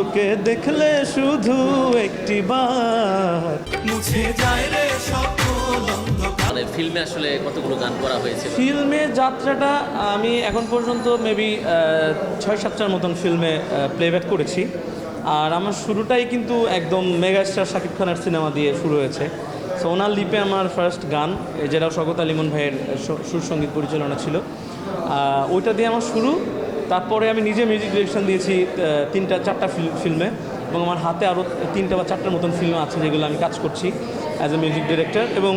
তোকে দেখলে শুধু একটি বার মুছে যায় রে সকল অন্ধকার। মানে ফিল্মে আসলে কতগুলো গান করা হয়েছে? ফিল্মে যাত্রাটা আমি এখন পর্যন্ত মেবি 6-7টার মতন ফিল্মে প্লেব্যাক করেছি। আর আমার শুরুটাই কিন্তু একদম মেগা স্টার শাকিব খানের সিনেমা দিয়ে শুরু হয়েছে। সো ওনার লিপে আমার ফার্স্ট গান, যেটা শওকত আলী ইমন ভাইয়ের সুর সঙ্গীত পরিচালনা ছিল, ওইটা দিয়ে আমার শুরু। তারপরে আমি নিজে মিউজিক ডিরেকশন দিয়েছি 3-4টা ফিল্মে, এবং আমার হাতে আরও 3টা বা 4টার মতন ফিল্ম আছে যেগুলো আমি কাজ করছি অ্যাজ এ মিউজিক ডিরেক্টর, এবং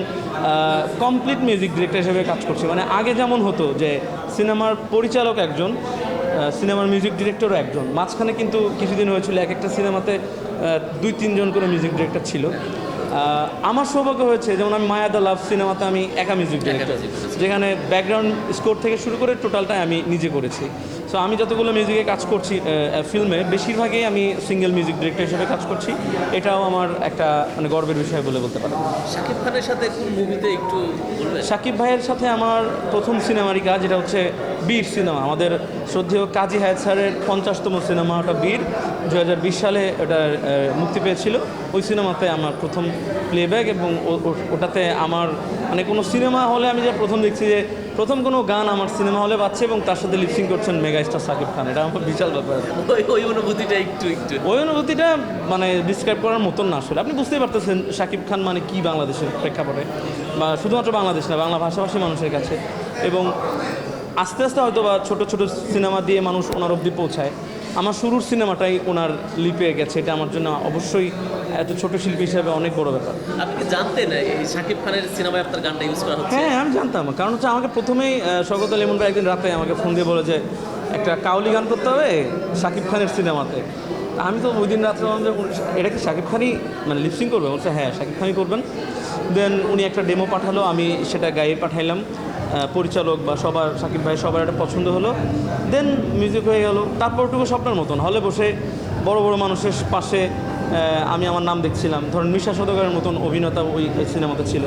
কমপ্লিট মিউজিক ডিরেক্টর হিসেবে কাজ করছি। মানে আগে যেমন হতো যে সিনেমার পরিচালক একজন, সিনেমার মিউজিক ডিরেক্টরও একজন, মাঝখানে কিন্তু কিছুদিন হয়েছিল এক একটা সিনেমাতে 2-3 জন করে মিউজিক ডিরেক্টর ছিল। আমার সৌভাগ্য হয়েছে, যেমন আমি মায়া দ্য লাভ সিনেমাতে আমি একা মিউজিক ডিরেক্টর, যেখানে ব্যাকগ্রাউন্ড স্কোর থেকে শুরু করে টোটালটাই আমি নিজে করেছি। সো আমি যতগুলো মিউজিকে কাজ করছি ফিল্মে, বেশিরভাগই আমি সিঙ্গেল মিউজিক ডিরেক্টর হিসেবে কাজ করছি। এটাও আমার একটা মানে গর্বের বিষয় বলতে পারি। শাকিব খানের সাথে কোন মুভিতে একটু বলবেন? শাকিব ভাইয়ের সাথে আমার প্রথম সিনেমারই কাজ, যেটা হচ্ছে বীর সিনেমা। আমাদের শ্রদ্ধেয় কাজী হায়াৎ স্যারের 50তম সিনেমা, ওটা বীর, 2020 সালে ওটা মুক্তি পেয়েছিল। ওই সিনেমাতে আমার প্রথম প্লেব্যাক, এবং ওটাতে আমার মানে কোনো সিনেমা হলে আমি যা প্রথম দেখছি যে প্রথম কোনো গান আমার সিনেমা হলে বাজছে এবং তার সাথে লিপসিং করছেন মেগা স্টার শাকিব খান। এটা আমার বিশাল ব্যাপার। ওই অনুভূতিটা একটু ওই অনুভূতিটা মানে ডিসক্রাইব করার মতন না আসলে। আপনি বুঝতেই পারতেছেন শাকিব খান মানে কি বাংলাদেশের প্রেক্ষাপটে, বা শুধুমাত্র বাংলাদেশ না, বাংলা ভাষাভাষী মানুষের কাছে। এবং আস্তে আস্তে হয়তো বা ছোটো ছোটো সিনেমা দিয়ে মানুষ ওনার অবধি পৌঁছায়। আমার শুরুর সিনেমাটাই ওনার লিপে গেছে, এটা আমার জন্য অবশ্যই এত ছোট শিল্পী হিসেবে অনেক বড় ব্যাপার। আপনি কি জানতেন এই শাকিব খানের সিনেমায় আপনার গানটা ইউজ করা হচ্ছে? হ্যাঁ, আমি জানতাম। কারণ হচ্ছে আমাকে প্রথমেই শওকত আলী ইমন ভাই একদিন রাতে আমাকে ফোন দিয়ে বলে যে একটা কাউলি গান করতে হবে শাকিব খানের সিনেমাতে। আমি তো ওই দিন রাত্রে বললাম যে এটা কি শাকিব খানই মানে লিপসিং করবে? বলছে হ্যাঁ, শাকিব খানই করবেন। দেন উনি একটা ডেমো পাঠালো, আমি সেটা গাইয়ে পাঠাইলাম। পরিচালক বা সবার, শাকিব ভাই সবার একটা পছন্দ হলো। দেন মিউজিক হয়ে গেল। তারপরটুকু স্বপ্নের মতন হলে বসে বড় বড় মানুষের পাশে আমি আমার নাম দেখছিলাম। ধরুন মিশা সওদাগরের মতন অভিনেতা ওই সিনেমাতে ছিল,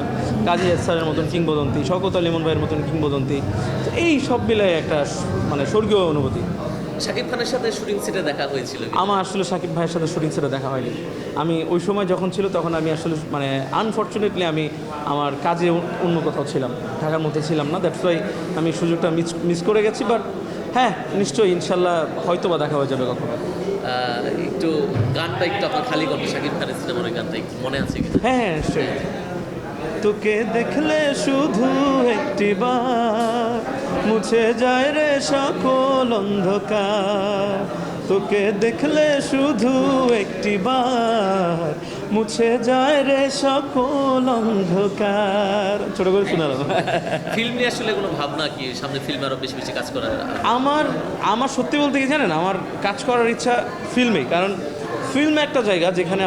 কাজী হায়াৎ স্যারের মতন কিংবদন্তি, শওকত আলী ইমন ভাইয়ের মতন কিংবদন্তি। তো এই সব মিলে একটা মানে স্বর্গীয় অনুভূতি। শাকিব খানের সাথে শুটিং সেটে দেখা হয়েছিল? আমার আসলে শাকিব ভাইয়ের সাথে শুটিং সেটে দেখা হয়নি। আমি ওই সময় যখন ছিল তখন আমি আসলে মানে আনফর্চুনেটলি আমি আমার কাজে অন্য কোথাও ছিলাম, ঢাকার মধ্যে ছিলাম না। দ্যাটস ওয়াই আমি সুযোগটা মিস করে গেছি। বাট হ্যাঁ, নিশ্চয়ই ইনশাল্লাহ হয়তো বা দেখা হয়ে যাবে কখনো। একটু গানটা একটু আপনার খালি কণ্ঠে শাকিব খানের সিনেমার ওই গানটা একটু মনে আছে কি? হ্যাঁ, নিশ্চয়ই। তোকে দেখলে শুধু একটি বার মুছে যায় রে সকল অন্ধকার। তোকে দেখলে শুধু একটি বার মুছে যায় রে সকল অন্ধকার। ছোট করে শোনালাম। ফিল্ম নিয়ে আসলে কোনো ভাবনা কি সামনে ফিল্মে আরও বেশি বেশি কাজ করার? আমার সত্যি বলতে কি জানেন, আমার কাজ করার ইচ্ছা ফিল্মেই। কারণ ফিল্ম একটা জায়গা যেখানে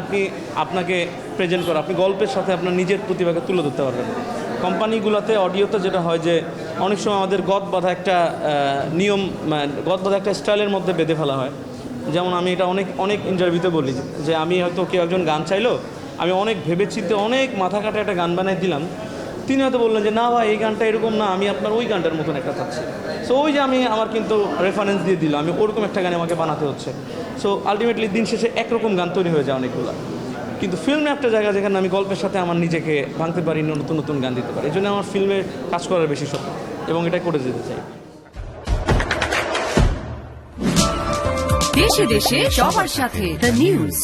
আপনাকে প্রেজেন্ট করা, আপনি গল্পের সাথে আপনার নিজের প্রতিভাকে তুলে ধরতে পারবেন। কোম্পানিগুলোতে অডিওতে যেটা হয় যে অনেক সময় আমাদের গদ বাঁধা একটা নিয়ম, গদ বাঁধা একটা স্টাইলের মধ্যে বেঁধে ফেলা হয়। যেমন আমি এটা অনেক ইন্টারভিউতে বলি যে আমি হয়তো কেউ একজন গান চাইলো, আমি অনেক ভেবেচিন্তে অনেক মাথা কাটা একটা গান বানিয়ে দিলাম, তিনি হয়তো বললেন যে না ভাই, এই গানটা এরকম না, আমি আপনার ওই গানটার মতন একটা চাচ্ছি। সো ওই যে আমার কিন্তু রেফারেন্স দিয়ে দিল, আমি ওরকম একটা গান আমাকে বানাতে হচ্ছে। সো আলটিমেটলি দিন শেষে একরকম গান তৈরি হয়ে যায় অনেকগুলো। কিন্তু ফিল্মে একটা জায়গা যেখানে আমি গল্পের সাথে আমার নিজেকে ভাঙতে পারি, নতুন নতুন গান দিতে পারি। এই জন্য আমার ফিল্মে কাজ করার বেশি স্বপ্ন, এবং এটা করে যেতে চাই। দেশে দেশে সবার সাথে দ্য নিউজ।